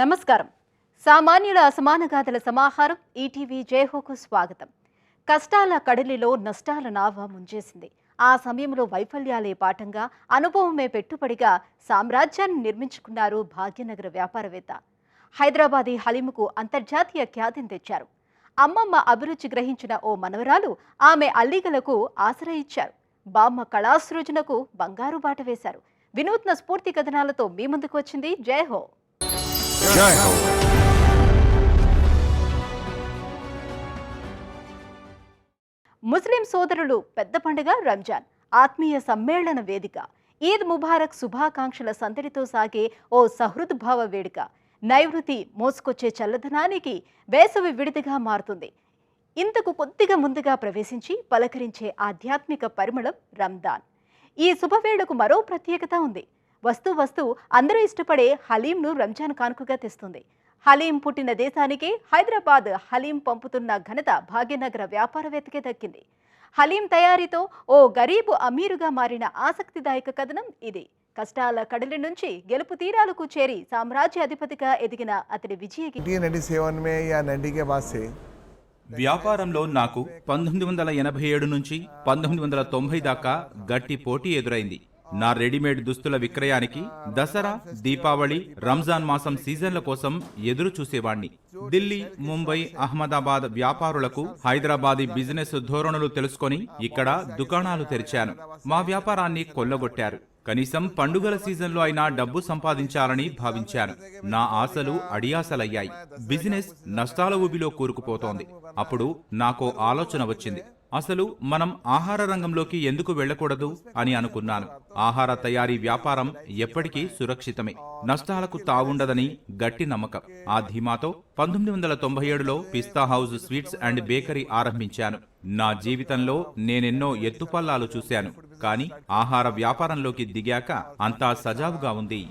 నమస్కారం. సామాన్యుల అసమాన గాథల సమాహారం ఈటీవీ జయహోకు స్వాగతం. కష్టాల కడలిలో నష్టాల నావ ముంచేసింది. ఆ సమయంలో వైఫల్యాలే పాఠంగా, అనుభవమే పెట్టుబడిగా సామ్రాజ్యాన్ని నిర్మించుకున్నారు భాగ్యనగర వ్యాపారవేత్త. హైదరాబాదీ హలీముకు అంతర్జాతీయ ఖ్యాతిని తెచ్చారు. అమ్మమ్మ అభిరుచి గ్రహించిన ఓ మనవరాలు ఆమె అల్లిగలకు ఆసరా ఇచ్చారు. బామ్మ కళాసృజనకు బంగారు బాట వేశారు. వినూత్న స్ఫూర్తి కథనాలతో మీ ముందుకు వచ్చింది జయహో. ముస్లిం సోదరులు పెద్ద పండుగ రంజాన్, ఆత్మీయ సమ్మేళన వేదిక. ఈద్ ముబారక్ శుభాకాంక్షల సందడితో సాగే ఓ సహృద్భావ వేడుక నైవృతి మోసుకొచ్చే చల్లదనానికి వేసవి విడిదిగా మారుతుంది. ఇంతకు కొద్దిగా ముందుగా ప్రవేశించి పలకరించే ఆధ్యాత్మిక పరిమళం రంజాన్. ఈ శుభవేళకు మరో ప్రత్యేకత ఉంది. వస్తూ అందరూ ఇష్టపడే హలీంను రంజాన్ కానుకగా తెస్తుంది. హలీం పుట్టిన దేశానికి హైదరాబాద్ హలీం పంపుతున్న ఘనత భాగ్యనగర వ్యాపారవేత్తకే దక్కింది. హలీం తయారీతో ఓ గరీబు అమీరుగా మారిన ఆసక్తిదాయక కథనం ఇది. కష్టాల కడలి నుంచి గెలుపు తీరాలకు చేరి సామ్రాజ్య అధిపతిగా ఎదిగిన అతడి విజయకి వ్యాపారంలో నాకు 1987 నుంచి 1990 దాకా గట్టి పోటీ ఎదురైంది. నా రెడీమేడ్ దుస్తుల విక్రయానికి దసరా, దీపావళి, రంజాన్ మాసం సీజన్ల కోసం ఎదురు చూసేవాణ్ణి. ఢిల్లీ, ముంబై, అహ్మదాబాద్ వ్యాపారులకు హైదరాబాదీ బిజినెస్ ధోరణులు తెలుసుకొని ఇక్కడ దుకాణాలు తెరిచాను. మా వ్యాపారాన్ని కొల్లగొట్టారు. కనీసం పండుగల సీజన్లో అయినా డబ్బు సంపాదించాలని భావించాను. నా ఆశలు అడియాసలయ్యాయి. బిజినెస్ నష్టాల ఊబిలో కూరుకుపోతోంది. అప్పుడు నాకో ఆలోచన వచ్చింది. అసలు మనం ఆహార రంగంలోకి ఎందుకు వెళ్ళకూడదు అని అనుకున్నాను. ఆహార తయారీ వ్యాపారం ఎప్పటికీ సురక్షితమే, నష్టాలకు తావుండదని గట్టి నమ్మకం. ఆ ధీమాతో 1997లో పిస్తా హౌస్ స్వీట్స్ అండ్ బేకరీ ఆరంభించాను. నా జీవితంలో నేనెన్నో ఎత్తుపల్లాలు చూశాను, కానీ ఆహార వ్యాపారంలోకి దిగాక అంతా సజావుగా ఉంది.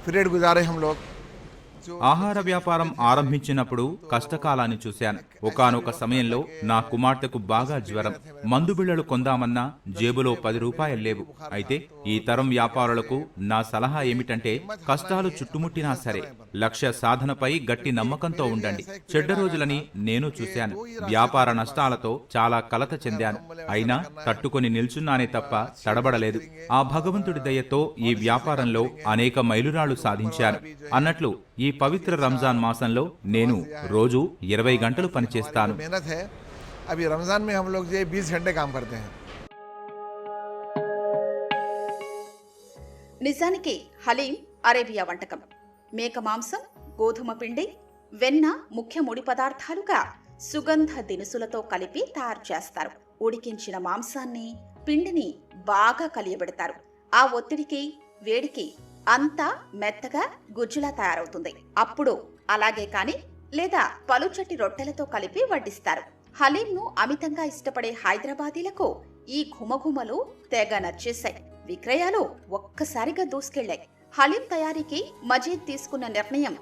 पीरियड गुजारे हम लोग. ఆహార వ్యాపారం ఆరంభించినప్పుడు కష్టకాలాన్ని చూశాను. ఒకానొక సమయంలో నా కుమార్తెకు బాగా జ్వరం. మందు బిళ్లలు కొందామన్నా జేబులో 10 రూపాయలు లేవు. అయితే ఈ తరం వ్యాపారులకు నా సలహా ఏమిటంటే, కష్టాలు చుట్టుముట్టినా సరే లక్ష్య సాధనపై గట్టి నమ్మకంతో ఉండండి. చెడ్డ రోజులని నేను చూశాను. వ్యాపార నష్టాలతో చాలా కలత చెందాను. అయినా తట్టుకొని నిల్చున్నానే తప్ప తడబడలేదు. ఆ భగవంతుడి దయతో ఈ వ్యాపారంలో అనేక మైలురాళ్లు సాధించాను. అన్నట్లు ఈ పవిత్ర రంజాన్ మాసంలో నేను రోజు 20 గంటలు పనిచేస్తాను. अभी रमजान में हम लोग 20 घंटे काम करते हैं. నిజానికి హలీం అరేబియా వంటకం. మేక మాంసం, గోధుమ పిండి, వెన్న ముఖ్య ముడి పదార్థాలుగా సుగంధ దినుసులతో కలిపి తయారు చేస్తారు. ఉడికించిన మాంసాన్ని, పిండిని బాగా కలియబెడతారు. ఆ ఒత్తిడికి, వేడికి అంతా మెత్తగా గుజ్జులా తయారవుతుంది. అప్పుడు అలాగే కాని లేదా పలుచటి రొట్టెలతో కలిపి వడ్డిస్తారు. హలీంను అమితంగా ఇష్టపడే హైదరాబాదీలకు ఈ ఘుమఘుమలు తెగ నచ్చేశాయి. విక్రయాలు ఒక్కసారిగా దూసుకెళ్లాయి. హలీం తయారీకి మజీద్ తీసుకున్న నిర్ణయం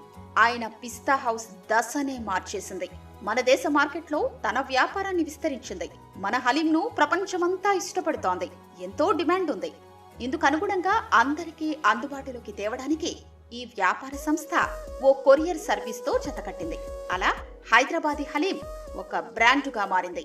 ఆయన పిస్తా హౌస్ దశనే మార్చేసింది. మన దేశ మార్కెట్లో తన వ్యాపారాన్ని విస్తరించింది. మన హలీంను ప్రపంచమంతా ఇష్టపడుతోంది. ఎంతో డిమాండ్ ఉంది. ఇందుకు అనుగుణంగా అందరికీ అందుబాటులోకి తేవడానికి ఈ వ్యాపార సంస్థ ఓ కొరియర్ సర్వీస్ తో జతకట్టింది. అలా హైదరాబాదీ హలీం ఒక బ్రాండుగా మారింది.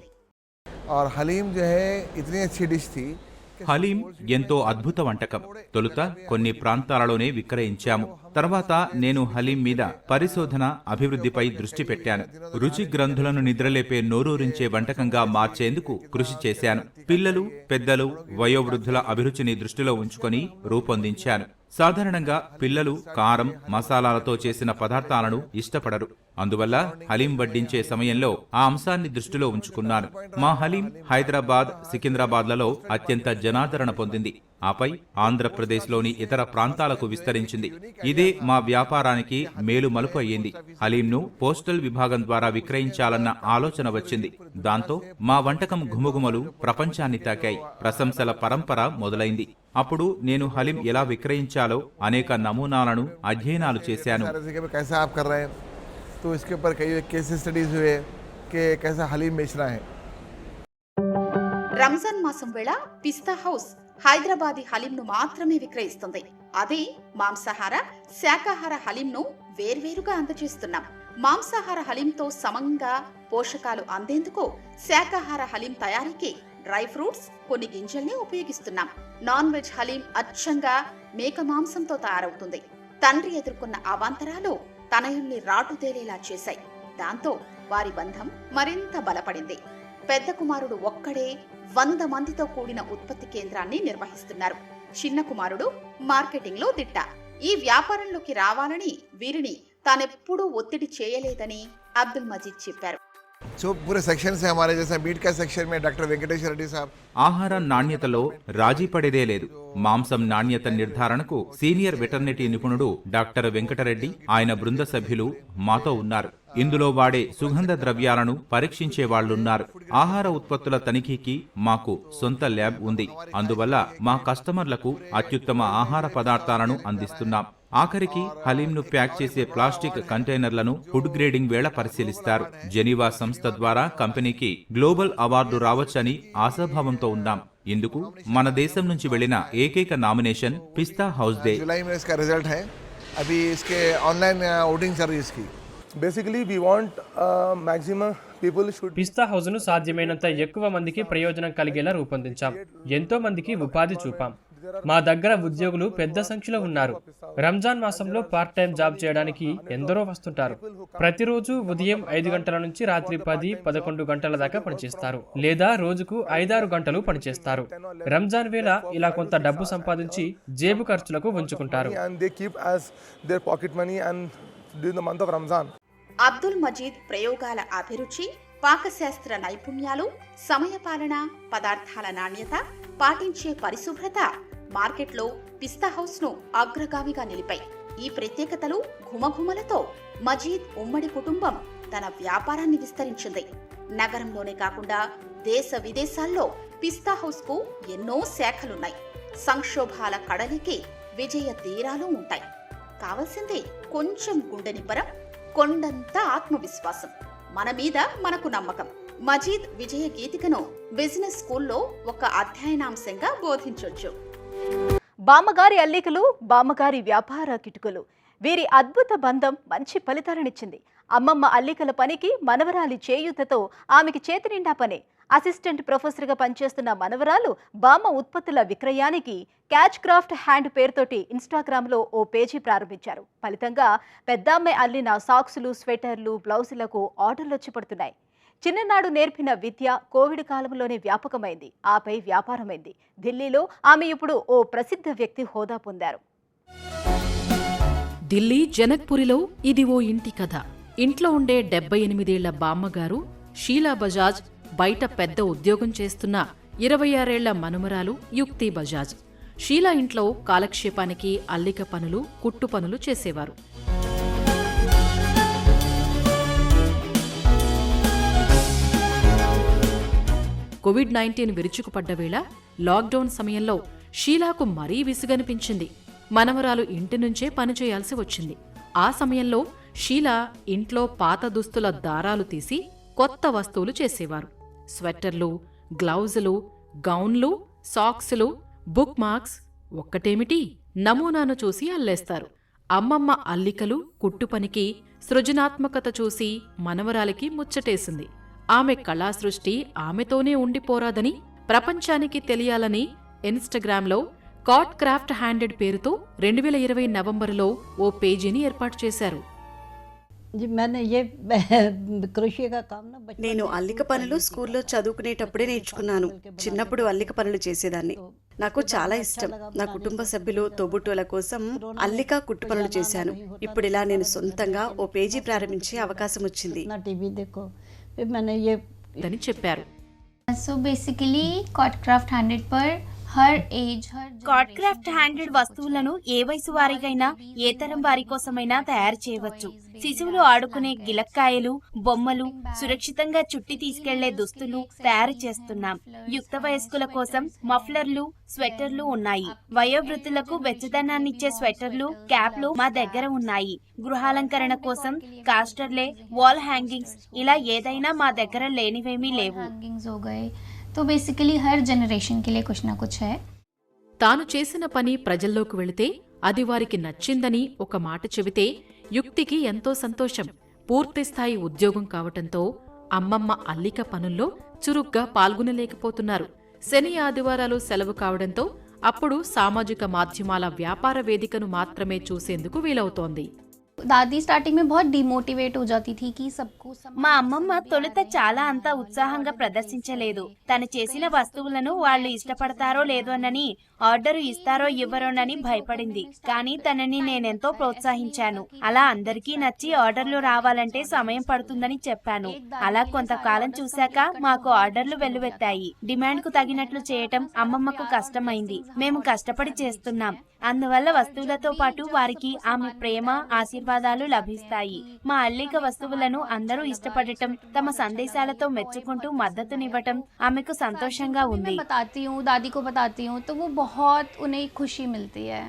హలీం ఎంతో అద్భుత వంటకం. తొలుత కొన్ని ప్రాంతాలలోనే విక్రయించాము. తర్వాత నేను హలీం మీద పరిశోధన, అభివృద్ధిపై దృష్టి పెట్టాను. రుచి గ్రంథులను నిద్రలేపే నోరూరించే వంటకంగా మార్చేందుకు కృషి చేశాను. పిల్లలు, పెద్దలు, వయోవృద్ధుల అభిరుచిని దృష్టిలో ఉంచుకొని రూపొందించాను. సాధారణంగా పిల్లలు కారం, మసాలాలతో చేసిన పదార్థాలను ఇష్టపడరు. అందువల్ల హలీం వడ్డించే సమయంలో ఆ అంశాన్ని దృష్టిలో ఉంచుకున్నాను. మా హలీం హైదరాబాద్, సికింద్రాబాద్లలో అత్యంత జనాదరణ పొందింది. ఆపై ఆంధ్రప్రదేశ్లోని ఇతర ప్రాంతాలకు విస్తరించింది. ఇదే మా వ్యాపారానికి మేలు మలుపు అయ్యింది. హలీంను పోస్టల్ విభాగం ద్వారా విక్రయించాలన్న ఆలోచన వచ్చింది. దాంతో మా వంటకం ఘుమఘుమలు ప్రపంచాన్ని తాకాయి. ప్రశంసల పరంపర మొదలైంది. అప్పుడు నేను హలీం ఎలా విక్రయించాలో అనేక నమూనాలను అధ్యయనాలు చేశాను. तो इसके ऊपर कई केस स्टडीज हुए कि कैसा हलीम बेचना है. రంజాన్ మాసం వేళ పిస్తా హౌస్ హైదరాబాదీ హలీంను మాత్రమే విక్రయిస్తుంది. అదే మాంసాహార శాకాహార హలీంను వేర్వేరుగా అందజేస్తున్నాం. మాంసాహార హలీంతో సమంగా పోషకాలు అందేందుకు శాకాహార హలీం తయారీకి డ్రై ఫ్రూట్స్, కొన్ని గింజల్ని ఉపయోగిస్తున్నాం. నాన్ వెజ్ హలీం అచ్చంగా మేక మాంసంతో తయారవుతుంది. తండ్రి ఎదుర్కొన్న అవాంతరాలు తనయుల్ని రాటుతేలేలా చేశాయి. దాంతో వారి బంధం మరింత బలపడింది. పెద్ద కుమారుడు ఒక్కడే 100 మందితో కూడిన ఉత్పత్తి కేంద్రాన్ని నిర్వహిస్తున్నారు. చిన్న కుమారుడు మార్కెటింగ్ లో దిట్ట. ఈ వ్యాపారంలోకి రావాలని వీరిని తానెప్పుడూ ఒత్తిడి చేయలేదని అబ్దుల్ మజీద్ చెప్పారు. जो पूरे सेक्शन से हमारे जैसे मीट का सेक्शन में डॉक्टर वेंकटेश्वर रेड्डी साहब ఆహారం నాణ్యతలో రాజీ పడేదే లేదు. మాంసం నాణ్యత నిర్ధారణకు సీనియర్ వెటర్నరీ నిపుణుడు డాక్టర్ వెంకటరెడ్డి, ఆయన బృంద సభ్యులు మాతో ఉన్నారు. ఇందులో వాడే సుగంధ ద్రవ్యాలను పరీక్షించే వాళ్లున్నారు. ఆహార ఉత్పత్తుల తనిఖీకి మాకు సొంత ల్యాబ్ ఉంది. అందువల్ల మా కస్టమర్లకు అత్యుత్తమ ఆహార పదార్థాలను అందిస్తున్నాం. ఆఖరికి హలీంను ప్యాక్ చేసే ప్లాస్టిక్ కంటైనర్లను ఫుడ్ గ్రేడింగ్ వేళ పరిశీలిస్తారు. జెనీవా సంస్థ ద్వారా కంపెనీకి గ్లోబల్ అవార్డు రావచ్చని ఆశాభావంతో ఉన్నాం. ఇందుకు మన దేశం నుంచి వెళ్లిన ఏకైక నామినేషన్ పిస్తా హౌస్ దే. जुलाई में इसका रिजल्ट है. अभी इसके ऑनलाइन वोटिंग चल रही है इसकी. Basically, we want maximum people should. Pista house ను సాధ్యమైనంత ఎక్కువ మందికి ప్రయోజనం కలిగేలా రూపొందించాం. ఎంతో మందికి ఉపాధి చూపాం. మా దగ్గర ఉద్యోగులు పెద్ద సంఖ్యలో ఉన్నారు. రంజాన్ మాసంలో పార్ట్ టైం జాబ్ చేయడానికి ఎందరో వస్తుంటారు. ప్రతిరోజు ఉదయం 5 గంటల నుంచి రాత్రి 10-11 గంటల దాకా పనిచేస్తారు, లేదా రోజుకు 5-6 గంటలు పనిచేస్తారు. రంజాన్ వేళ ఇలా కొంత డబ్బు సంపాదించి జేబు ఖర్చులకు ఉంచుకుంటారు. And they keep as their pocket money and during the month of Ramzan. Abdul మజీద్ ప్రయోగాల అభిరుచి, పాకశాస్త్ర నైపుణ్యాలు, సమయపాలన, పదార్థాల నాణ్యత, పాటించే పరిశుభ్రత మార్కెట్లో పిస్తా హౌస్ ను అగ్రగామిగా నిలిపాయి. ఈ ప్రత్యేకతలు ఘుమఘుమలతో మజీద్ ఉమ్మడి కుటుంబం తన వ్యాపారాన్ని విస్తరించింది. నగరంలోనే కాకుండా దేశ విదేశాల్లో పిస్తా హౌస్ కు ఎన్నో శాఖలున్నాయి. సంక్షోభాల కడలికి విజయ తీరాలు ఉంటాయి. కావలసిందే కొంచెం గుండె నిబ్బరం, కొండంత ఆత్మవిశ్వాసం, మన మీద మనకు నమ్మకం. మజీద్ విజయ గీతికను బిజినెస్ స్కూల్లో ఒక అధ్యయనాంశంగా బోధించొచ్చు. బామ్మగారి అల్లికలు, బామ్మగారి వ్యాపార కిటుకులు, వీరి అద్భుత బంధం మంచి ఫలితాలనిచ్చింది. అమ్మమ్మ అల్లికల పనికి మనవరాలి చేయూతతో ఆమెకి చేతి నిండా పనే. అసిస్టెంట్ ప్రొఫెసర్గా పనిచేస్తున్న మనవరాలు బామ్మ ఉత్పత్తుల విక్రయానికి క్యాచ్ క్రాఫ్ట్ హ్యాండ్ పేరుతోటి ఇన్స్టాగ్రామ్లో ఓ పేజీ ప్రారంభించారు. ఫలితంగా పెద్దామ్మాయి అల్లిన సాక్సులు, స్వెటర్లు, బ్లౌజులకు ఆర్డర్లు వచ్చి పడుతున్నాయి. చిన్ననాడు నేర్పిన విద్య కోవిడ్ కాలంలోనే వ్యాపకమైంది, ఆపై వ్యాపారమైంది. ఢిల్లీలో ఆమె ఇప్పుడు ఓ ప్రసిద్ధ వ్యక్తి హోదా పొందారు. ఢిల్లీ జనక్పురిలో ఇది ఓ ఇంటి కథ. ఇంట్లో ఉండే 78 ఏళ్ల బామ్మగారు షీలా బజాజ్, బయట పెద్ద ఉద్యోగం చేస్తున్న 26 ఏళ్ల మనుమరాలు యుక్తి బజాజ్. షీలా ఇంట్లో కాలక్షేపానికి అల్లిక పనులు, కుట్టు పనులు చేసేవారు. కోవిడ్-19 విరుచుకుపడ్డ వేళ లాక్డౌన్ సమయంలో షీలాకు మరీ విసుగనిపించింది. మనవరాలు ఇంటి నుంచే పనిచేయాల్సి వచ్చింది. ఆ సమయంలో షీలా ఇంట్లో పాత దుస్తుల దారాలు తీసి కొత్త వస్తువులు చేసేవారు. స్వెట్టర్లు, గ్లౌజులు, గౌన్లు, సాక్సులు, బుక్ మార్క్స్, ఒక్కటేమిటి నమూనాను చూసి అల్లేస్తారు. అమ్మమ్మ అల్లికలు, కుట్టుపనికి సృజనాత్మకత చూసి మనవరాలికి ముచ్చటేసింది. ఆమె కళాసృష్టి ఆమెతోనే ఉండిపోరాదని, ప్రపంచానికి తెలియాలని ఇన్స్టాగ్రామ్లో కాట్ క్రాఫ్ట్ హ్యాండెడ్ పేరుతో 2020 నవంబరులో ఓ పేజీని ఏర్పాటు చేశారు. నేను అల్లిక పనులు స్కూల్లో చదువుకునేటప్పుడే నేర్చుకున్నాను. చిన్నప్పుడు అల్లిక పనులు చేసేదాన్ని. నాకు చాలా ఇష్టం. నా కుటుంబ సభ్యులు, తోబుట్టువుల కోసం అల్లిక కుట్టు పనులు చేశాను. ఇప్పుడు ఇలా నేను సొంతంగా ఓ పేజీ ప్రారంభించే అవకాశం వచ్చింది అని చెప్పారు. So basically, Cot Craft Handed per her age, her కాట్ క్రాఫ్ట్ హ్యాండెడ్ వస్తువులను ఏ వయసు వారికైనా, ఏ తరం వారి కోసమైనా తయారు చేయవచ్చు. శిశువులు ఆడుకునే గిలక్కాయలు, బొమ్మలు, సురక్షితంగా చుట్టి తీసుకెళ్లే దుస్తులు తయారు చేస్తున్నాం. యుక్త వయస్కుల కోసం మఫ్లర్లు, స్వెటర్లు ఉన్నాయి. వయోవృద్ధులకు వెచ్చదనాన్నిచ్చే స్వెటర్లు, క్యాప్లు మా దగ్గర ఉన్నాయి. గృహాలంకరణ కోసం కాస్టర్లే, వాల్ హ్యాంగింగ్స్, ఇలా ఏదైనా మా దగ్గర లేనివేమీ లేవు. तो बेसिकली हर जनरेशन के लिए कुछ ना कुछ है। తాను చేసిన పని ప్రజల్లోకి వెళితే అది వారికి నచ్చిందని ఒక మాట చెబితే యుక్తికి ఎంతో సంతోషం. పూర్తిస్థాయి ఉద్యోగం కావటంతో అమ్మమ్మ అల్లిక పనుల్లో చురుగ్గా పాల్గొనలేకపోతున్నారు. శని ఆదివారాలు సెలవు కావడంతో అప్పుడు సామాజిక మాధ్యమాల వ్యాపార వేదికను మాత్రమే చూసేందుకు వీలవుతోంది. दादी स्टार्टिंग में बहुत डिमोटिवेट हो जाती थी कि सबको మా అమ్మమ్మ తొలుత చాలా అంత ఉత్సాహంగా ప్రదర్శించలేదు. తను చేసిన వస్తువులను వాళ్ళు ఇష్టపడతారో లేదోనని, ఆర్డరు ఇస్తారో ఇవ్వరోనని భయపడింది. కానీ తనని నేనెంతో ప్రోత్సహించాను. అలా అందరికీ నచ్చి ఆర్డర్లు రావాలంటే సమయం పడుతుందని చెప్పాను. అలా కొంతకాలం చూశాక మాకు ఆర్డర్లు వెల్లువెత్తాయి. డిమాండ్ కు తగినట్లు చేయటం అమ్మమ్మకు కష్టమైంది. మేము కష్టపడి చేస్తున్నాం. అందువల్ల వస్తువులతో పాటు వారికి ఆమె ప్రేమ, ఆశీర్వాదాలు లభిస్తాయి. మా అల్లిక వస్తువులను అందరూ ఇష్టపడటం, తమ సందేశాలతో మెచ్చుకుంటూ మద్దతునివ్వటం ఆమెకు సంతోషంగా ఉంది. बताती हूँ, दादी को बताती हूँ, तो वो बहुत उन्हें खुशी मिलती है।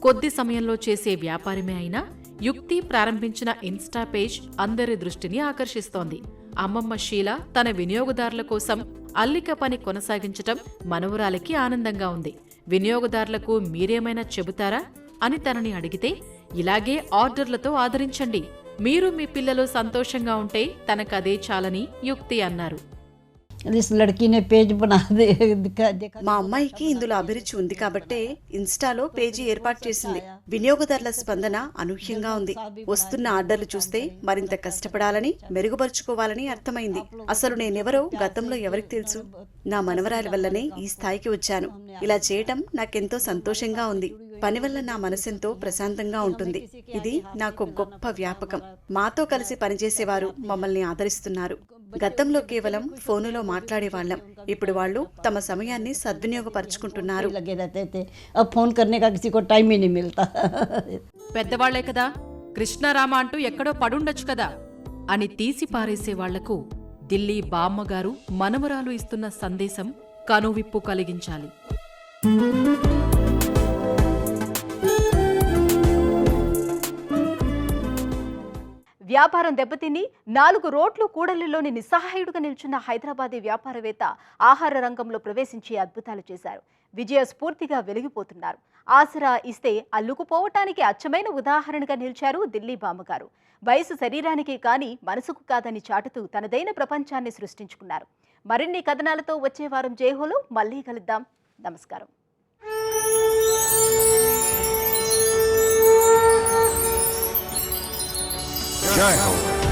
కొద్ది సమయంలో చేసే వ్యాపారమే అయినా యుక్తి ప్రారంభించిన ఇన్స్టా పేజ్ అందరి దృష్టిని ఆకర్షిస్తోంది. అమ్మమ్మ షీల తన వినియోగదారుల కోసం అల్లిక పని కొనసాగించటం మనవరాలికి ఆనందంగా ఉంది. వినియోగదారులకు మీరేమైనా చెబుతారా అని తనని అడిగితే, ఇలాగే ఆర్డర్లతో ఆదరించండి, మీరు మీ పిల్లలు సంతోషంగా ఉంటే తనకదే చాలని యుక్తి అన్నారు. మా అమ్మాయికి ఇందులో అభిరుచి ఉంది కాబట్టే ఇన్స్టాలో పేజీ ఏర్పాటు చేసింది. వినియోగదారుల స్పందన అనూహ్యంగా ఉంది. వస్తున్న ఆర్డర్లు చూస్తే మరింత కష్టపడాలని, మెరుగుపరుచుకోవాలని అర్థమైంది. అసలు నేనెవరో గతంలో ఎవరికి తెలుసు? నా మనవరాలి వల్లనే ఈ స్థాయికి వచ్చాను. ఇలా చేయటం నాకెంతో సంతోషంగా ఉంది. పని వల్ల నా మనసెంతో ప్రశాంతంగా ఉంటుంది. ఇది నాకు గొప్ప వ్యాపకం. మాతో కలిసి పనిచేసేవారు మమ్మల్ని ఆదరిస్తున్నారు. గతంలో కేవలం ఫోనులో మాట్లాడేవాళ్లం. ఇప్పుడు వాళ్ళు తమ సమయాన్ని సద్వినియోగపరుచుకుంటున్నారు. పెద్దవాళ్లే కదా, కృష్ణారామ అంటూ ఎక్కడో పడుండొచ్చు కదా అని తీసి పారేసే వాళ్లకు ఢిల్లీ బామ్మగారు మనవరాలు ఇస్తున్న సందేశం కనువిప్పు కలిగించాలి. వ్యాపారం దెబ్బతిని 4 రోడ్లు కూడలిలోని నిస్సహాయుడుగా నిల్చున్న హైదరాబాదీ వ్యాపారవేత్త ఆహార రంగంలో ప్రవేశించి అద్భుతాలు చేశారు. విజయ స్ఫూర్తిగా వెలిగిపోతున్నారు. ఆసరా ఇస్తే అల్లుకుపోవటానికి అచ్చమైన ఉదాహరణగా నిలిచారు ఢిల్లీ బామ్మగారు. వయసు శరీరానికి కానీ మనసుకు కాదని చాటుతూ తనదైన ప్రపంచాన్ని సృష్టించుకున్నారు. మరిన్ని కథనాలతో వచ్చే వారం జైహోలో మళ్ళీ కలుద్దాం. నమస్కారం. Jai Ho.